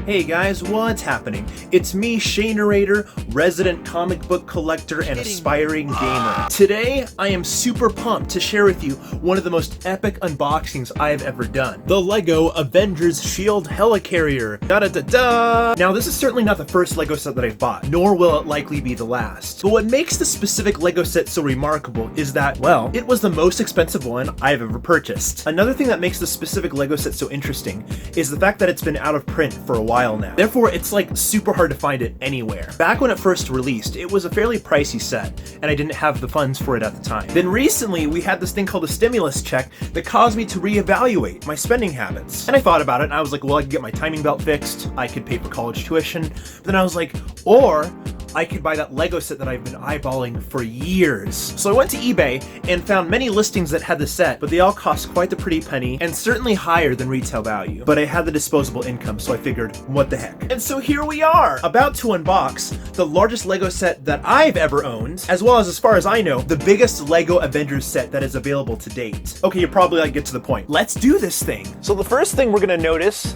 Hey guys, what's happening? It's me, Shanerator, resident comic book collector and aspiring gamer. Today, I am super pumped to share with you one of the most epic unboxings I have ever done. The Lego SHIELD Helicarrier. Da-da-da-da! Now, this is certainly not the first Lego set that I've bought, nor will it likely be the last. But what makes this specific Lego set so remarkable is that, well, it was the most expensive one I've ever purchased. Another thing that makes this specific Lego set so interesting is the fact that it's been out of print for a while now. Therefore, it's like super hard to find it anywhere. Back when it first released, it was a fairly pricey set, and I didn't have the funds for it at the time. Then recently, we had this thing called a stimulus check that caused me to reevaluate my spending habits. And I thought about it, and I was like, well, I could get my timing belt fixed, I could pay for college tuition, but then I was like, or I could buy that Lego set that I've been eyeballing for years. So I went to eBay and found many listings that had the set, but they all cost quite the pretty penny and certainly higher than retail value. But I had the disposable income, so I figured, what the heck? And so here we are, about to unbox the largest Lego set that I've ever owned, as well as far as I know, the biggest Lego Avengers set that is available to date. Okay, you're probably like, get to the point. Let's do this thing. So the first thing we're gonna notice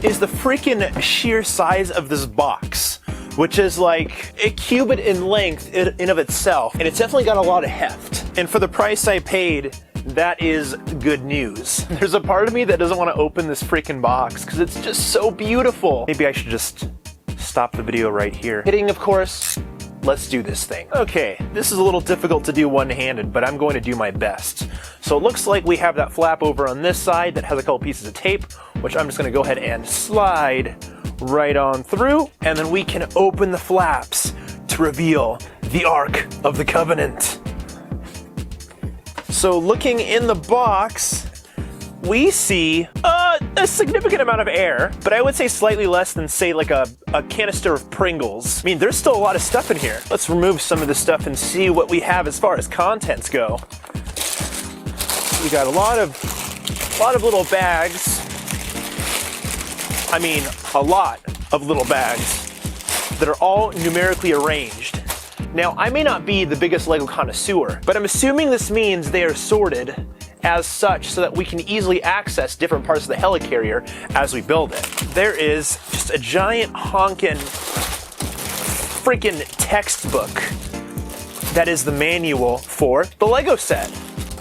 is the freaking sheer size of this box, which is like a cubit in length in of itself, and it's definitely got a lot of heft. And for the price I paid, that is good news. There's a part of me that doesn't want to open this freaking box because it's just so beautiful. Maybe I should just stop the video right here. Hitting, of course. Let's do this thing. Okay, this is a little difficult to do one-handed, but I'm going to do my best. So it looks like we have that flap over on this side that has a couple pieces of tape, which I'm just going to go ahead and slide right on through, and then we can open the flaps to reveal the Ark of the Covenant. So looking in the box, we see a significant amount of air, but I would say slightly less than, say, like a canister of Pringles. I mean, there's still a lot of stuff in here. Let's remove some of this stuff and see what we have as far as contents go. We got a lot of little bags. I mean, a lot of little bags that are all numerically arranged. Now, I may not be the biggest Lego connoisseur, but I'm assuming this means they are sorted as such so that we can easily access different parts of the helicarrier as we build it. There is just a giant honkin' freaking textbook that is the manual for the Lego set.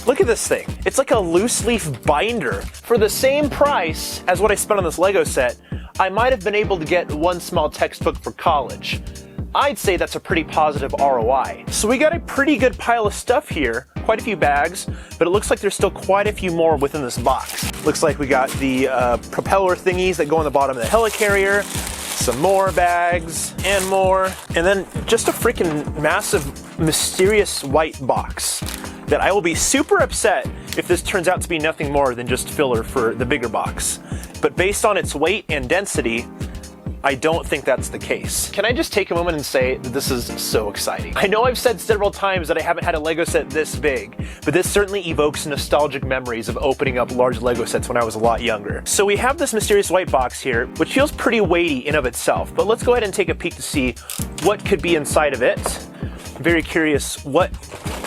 Look at this thing. It's like a loose leaf binder. For the same price as what I spent on this Lego set, I might have been able to get one small textbook for college. I'd say that's a pretty positive ROI. So we got a pretty good pile of stuff here, quite a few bags, but it looks like there's still quite a few more within this box. Looks like we got the propeller thingies that go on the bottom of the helicarrier, some more bags, and more, and then just a freaking massive, mysterious white box that I will be super upset if this turns out to be nothing more than just filler for the bigger box. But based on its weight and density, I don't think that's the case. Can I just take a moment and say that this is so exciting? I know I've said several times that I haven't had a Lego set this big, but this certainly evokes nostalgic memories of opening up large Lego sets when I was a lot younger. So we have this mysterious white box here, which feels pretty weighty in of itself, but let's go ahead and take a peek to see what could be inside of it. Very curious what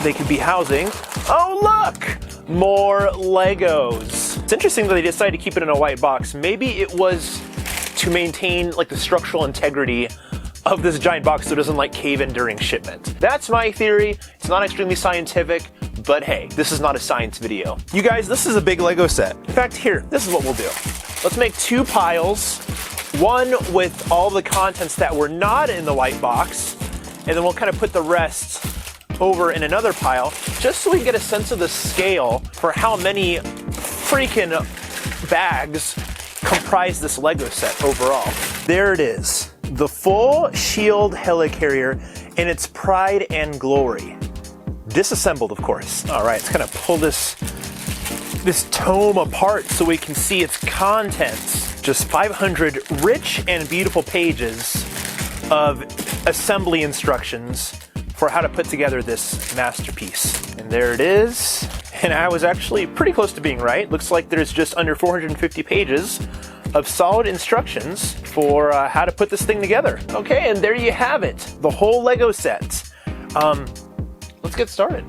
they could be housing. Oh, look! More Legos. It's interesting that they decided to keep it in a white box. Maybe it was to maintain like the structural integrity of this giant box so it doesn't like cave in during shipment. That's my theory. It's not extremely scientific, but hey, this is not a science video. You guys, this is a big Lego set. In fact, here, this is what we'll do. Let's make two piles, one with all the contents that were not in the white box, and then we'll kind of put the rest over in another pile, just so we can get a sense of the scale for how many freaking bags comprise this Lego set overall. There it is, the full SHIELD Helicarrier in its pride and glory. Disassembled, of course. All right, let's kind of pull this tome apart so we can see its contents. Just 500 rich and beautiful pages of assembly instructions for how to put together this masterpiece. And there it is. And I was actually pretty close to being right. Looks like there's just under 450 pages of solid instructions for how to put this thing together. Okay, and there you have it, the whole Lego set. Let's get started.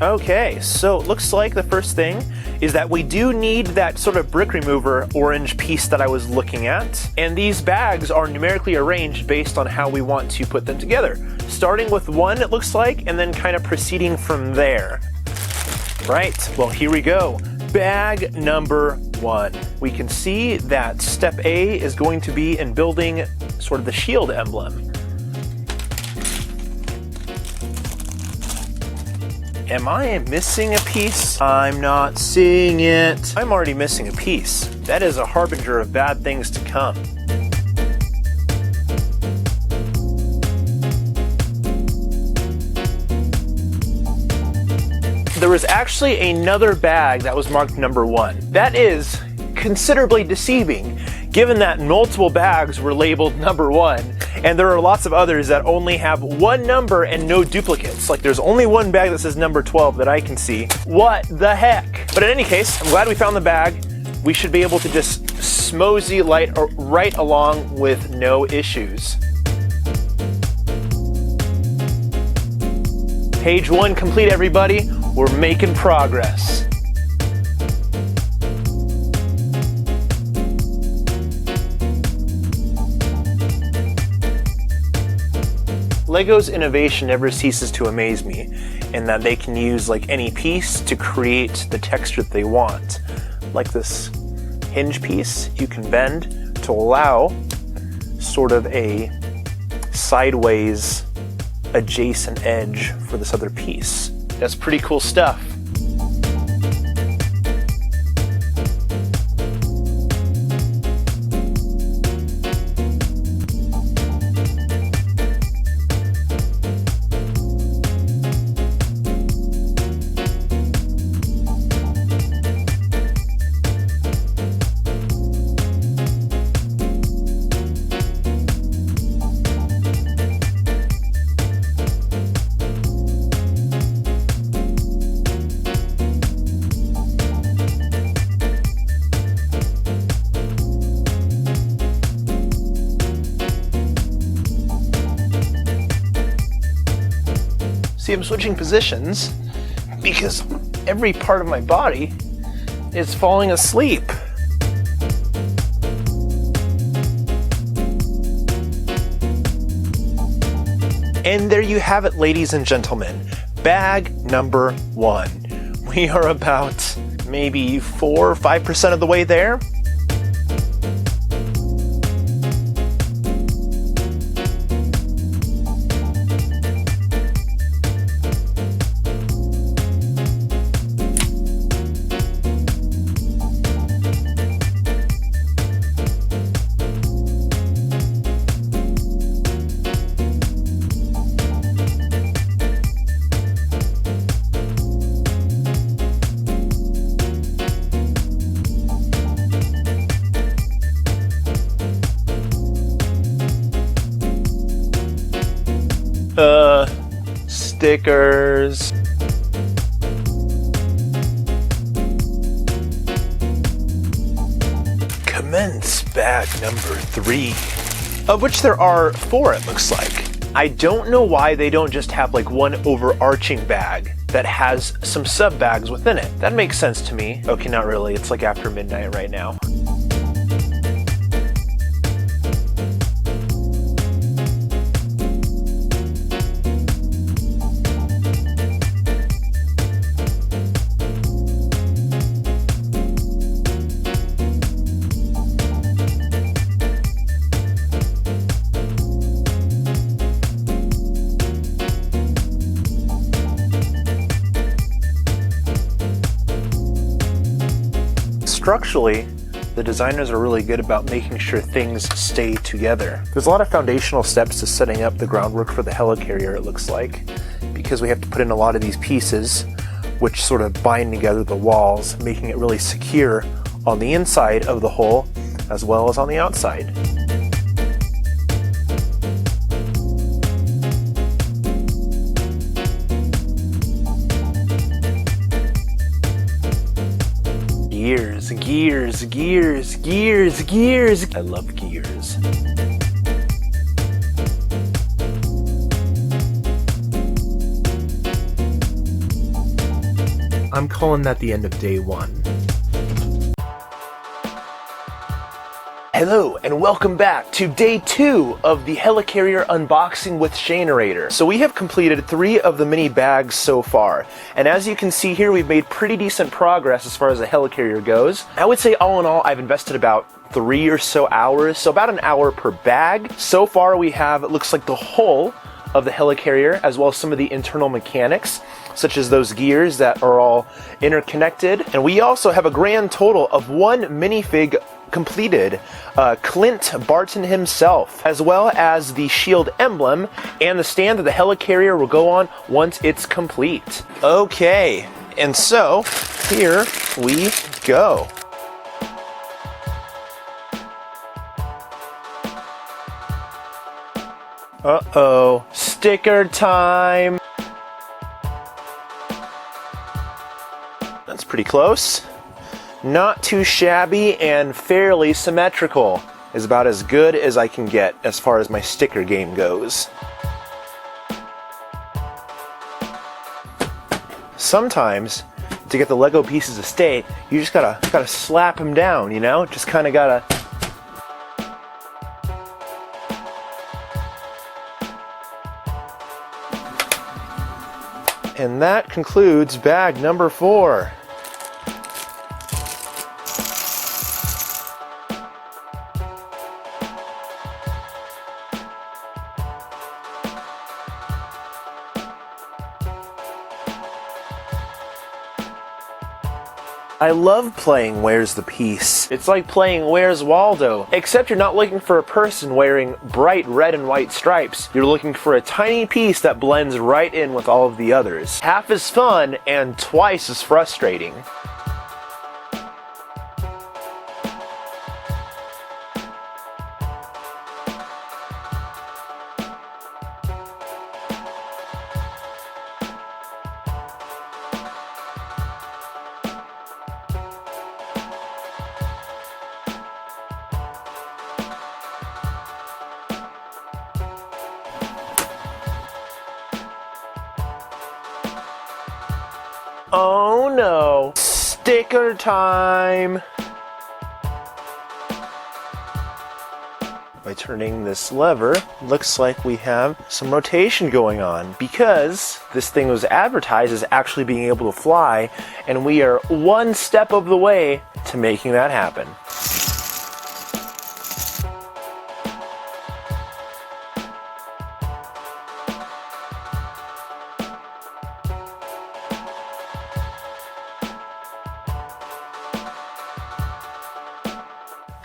Okay, so it looks like the first thing is that we do need that sort of brick remover orange piece that I was looking at. And these bags are numerically arranged based on how we want to put them together. Starting with one, it looks like, and then kind of proceeding from there. Right, well, here we go. Bag number 1. We can see that step A is going to be in building sort of the shield emblem. Am I missing a piece? I'm not seeing it. I'm already missing a piece. That is a harbinger of bad things to come. There was actually another bag that was marked number 1. That is considerably deceiving, given that multiple bags were labeled number 1, and there are lots of others that only have one number and no duplicates. Like there's only one bag that says number 12 that I can see. What the heck? But in any case, I'm glad we found the bag. We should be able to just smoothly right along with no issues. Page 1 complete, everybody. We're making progress. Lego's innovation never ceases to amaze me, in that they can use like any piece to create the texture that they want. Like this hinge piece, you can bend to allow sort of a sideways adjacent edge for this other piece. That's pretty cool stuff. See, I'm switching positions because every part of my body is falling asleep. And there you have it, ladies and gentlemen. Bag number 1. We are about maybe 4 or 5% of the way there. Stickers. Commence bag number 3, of which there are 4, it looks like. I don't know why they don't just have like one overarching bag that has some sub bags within it. That makes sense to me. Okay, not really. It's like after midnight right now. Structurally, the designers are really good about making sure things stay together. There's a lot of foundational steps to setting up the groundwork for the helicarrier, it looks like, because we have to put in a lot of these pieces which sort of bind together the walls, making it really secure on the inside of the hull as well as on the outside. Gears, gears, gears, gears, gears. I love gears. I'm calling that the end of day 1. Hello and welcome back to day 2 of the Helicarrier unboxing with Shanerator. So we have completed 3 of the mini bags so far, and as you can see here, we've made pretty decent progress as far as the Helicarrier goes. I would say all in all, I've invested about 3 or so hours, so about an hour per bag. So far we have, it looks like, the whole of the Helicarrier, as well as some of the internal mechanics, such as those gears that are all interconnected. And we also have a grand total of 1 minifig completed, Clint Barton himself, as well as the shield emblem and the stand that the Helicarrier will go on once it's complete. Okay, and so here we go. Uh-oh, sticker time! That's pretty close. Not too shabby and fairly symmetrical. Is about as good as I can get as far as my sticker game goes. Sometimes, to get the Lego pieces to stay, you just gotta slap them down, you know? Just kinda gotta... And that concludes bag number 4. I love playing Where's the Piece. It's like playing Where's Waldo, except you're not looking for a person wearing bright red and white stripes. You're looking for a tiny piece that blends right in with all of the others. Half as fun and twice as frustrating. Oh no! Sticker time! By turning this lever, looks like we have some rotation going on, because this thing was advertised as actually being able to fly, and we are 1 step of the way to making that happen.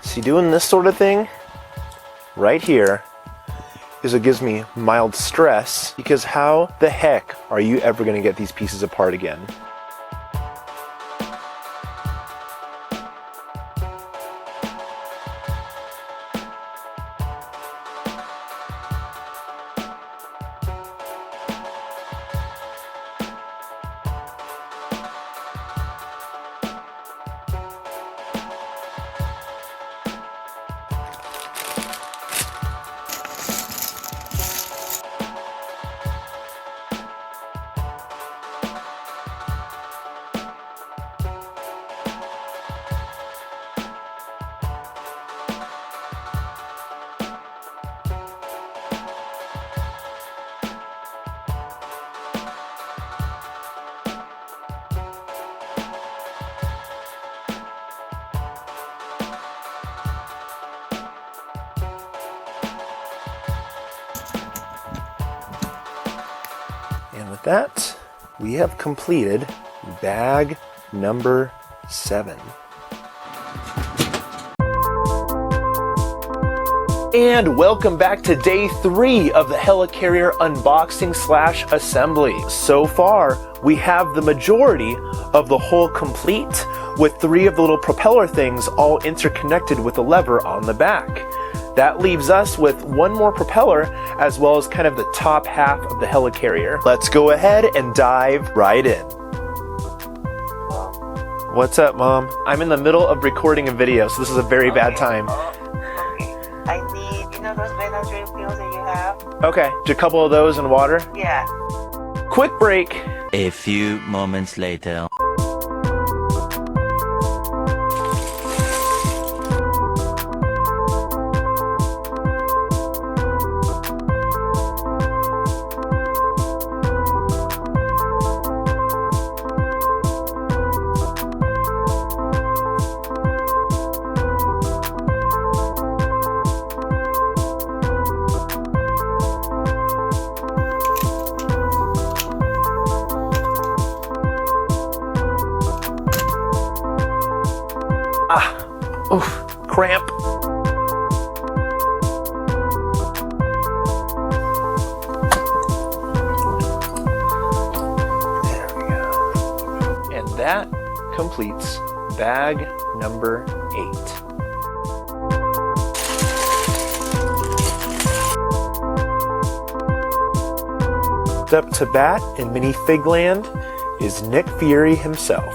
See, doing this sort of thing right here is what gives me mild stress, because how the heck are you ever going to get these pieces apart again? And with that, we have completed bag number 7. And welcome back to day 3 of the Helicarrier unboxing / assembly. So far, we have the majority of the hull complete, with 3 of the little propeller things all interconnected with a lever on the back. That leaves us with 1 more propeller, as well as kind of the top half of the Helicarrier. Let's go ahead and dive right in. What's up, Mom? I'm in the middle of recording a video, so this is a very bad time. I need, those Benadryl pills that you have? Okay, a couple of those in water? Yeah. Quick break. A few moments later. Oh, cramp. There we go. And that completes bag number 8. Up to bat in minifigland is Nick Fury himself.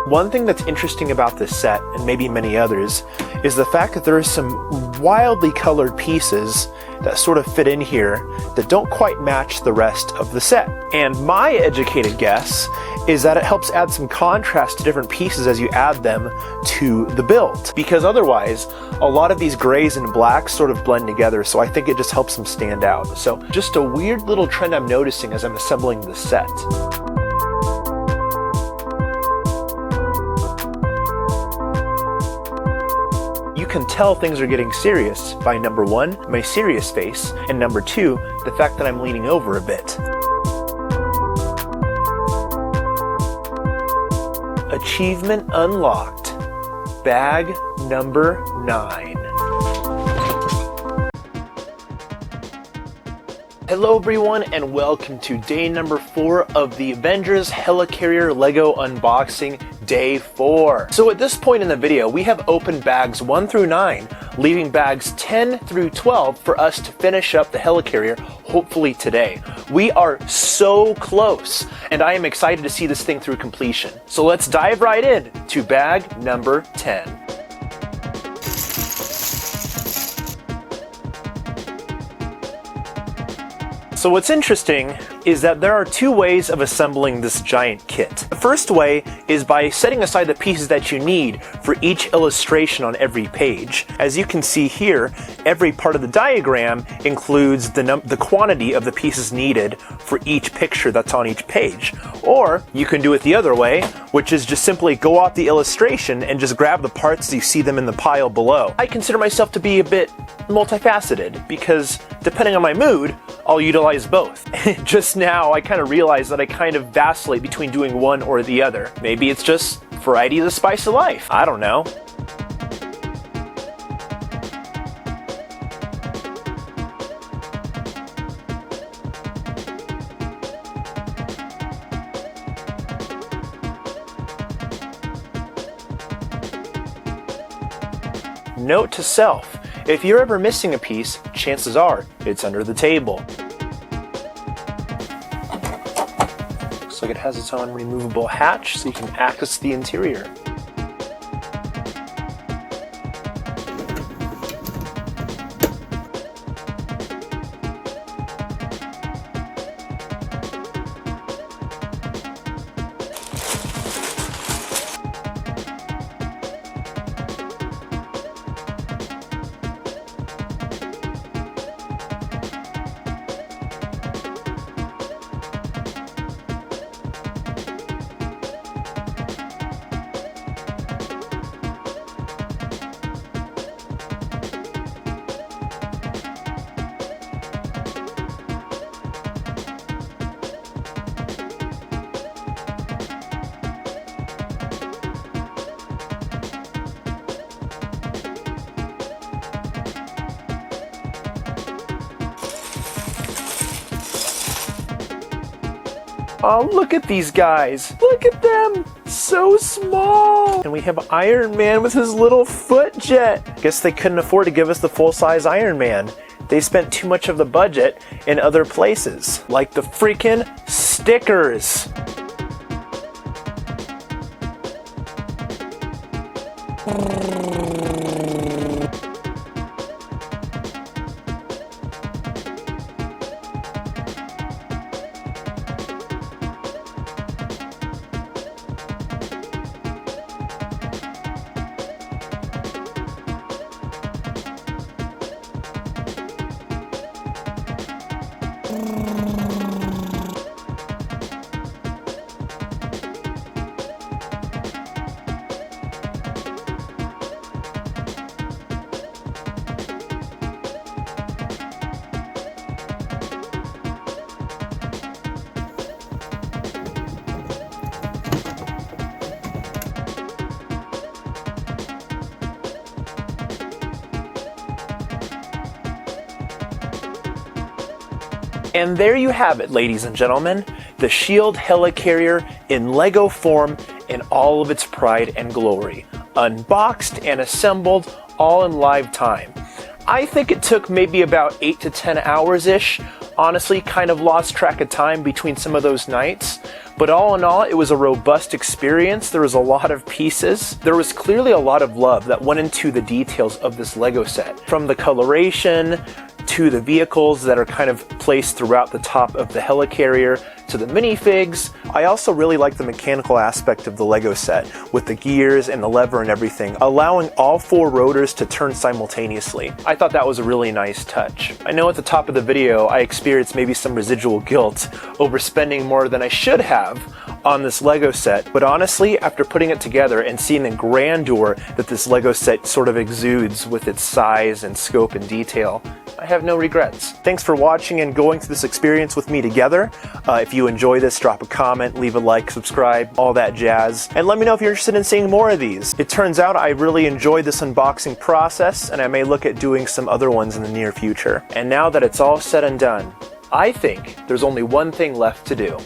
One thing that's interesting about this set, and maybe many others, is the fact that there are some wildly colored pieces that sort of fit in here that don't quite match the rest of the set. And my educated guess is that it helps add some contrast to different pieces as you add them to the build. Because otherwise, a lot of these grays and blacks sort of blend together, so I think it just helps them stand out. So just a weird little trend I'm noticing as I'm assembling the set. You can tell things are getting serious by number 1, my serious face, and number 2, the fact that I'm leaning over a bit. Achievement unlocked. Bag number 9. Hello everyone and welcome to day number 4 of the Avengers Helicarrier Lego unboxing, day 4. So at this point in the video, we have opened bags 1 through 9, leaving bags 10 through 12 for us to finish up the Helicarrier, hopefully today. We are so close, and I am excited to see this thing through completion. So let's dive right in to bag number 10. So what's interesting is that there are 2 ways of assembling this giant kit. The first way is by setting aside the pieces that you need for each illustration on every page. As you can see here, every part of the diagram includes the quantity of the pieces needed for each picture that's on each page. Or you can do it the other way, which is just simply go off the illustration and just grab the parts as you see them in the pile below. I consider myself to be a bit multifaceted because depending on my mood, I'll utilize both. Just now, I kind of realized that I kind of vacillate between doing one or the other. Maybe it's just variety is the spice of life. I don't know. Note to self, if you're ever missing a piece, chances are it's under the table. Looks like it has its own removable hatch so you can access the interior. Oh, look at these guys. Look at them. So small. And we have Iron Man with his little foot jet. Guess they couldn't afford to give us the full-size Iron Man. They spent too much of the budget in other places, like the freaking stickers. And there you have it, ladies and gentlemen, the SHIELD Helicarrier in Lego form in all of its pride and glory, unboxed and assembled all in live time. I think it took maybe about 8 to 10 hours-ish. Honestly, kind of lost track of time between some of those nights. But all in all, it was a robust experience. There was a lot of pieces. There was clearly a lot of love that went into the details of this Lego set. From the coloration, to the vehicles that are kind of placed throughout the top of the helicarrier, to the minifigs. I also really like the mechanical aspect of the Lego set, with the gears and the lever and everything, allowing all 4 rotors to turn simultaneously. I thought that was a really nice touch. I know at the top of the video I experienced maybe some residual guilt over spending more than I should have on this Lego set, but honestly, after putting it together and seeing the grandeur that this Lego set sort of exudes with its size and scope and detail, I have no regrets. Thanks for watching and going through this experience with me together. If you enjoy this, drop a comment, leave a like, subscribe, all that jazz. And let me know if you're interested in seeing more of these. It turns out I really enjoyed this unboxing process, and I may look at doing some other ones in the near future. And now that it's all said and done, I think there's only one thing left to do.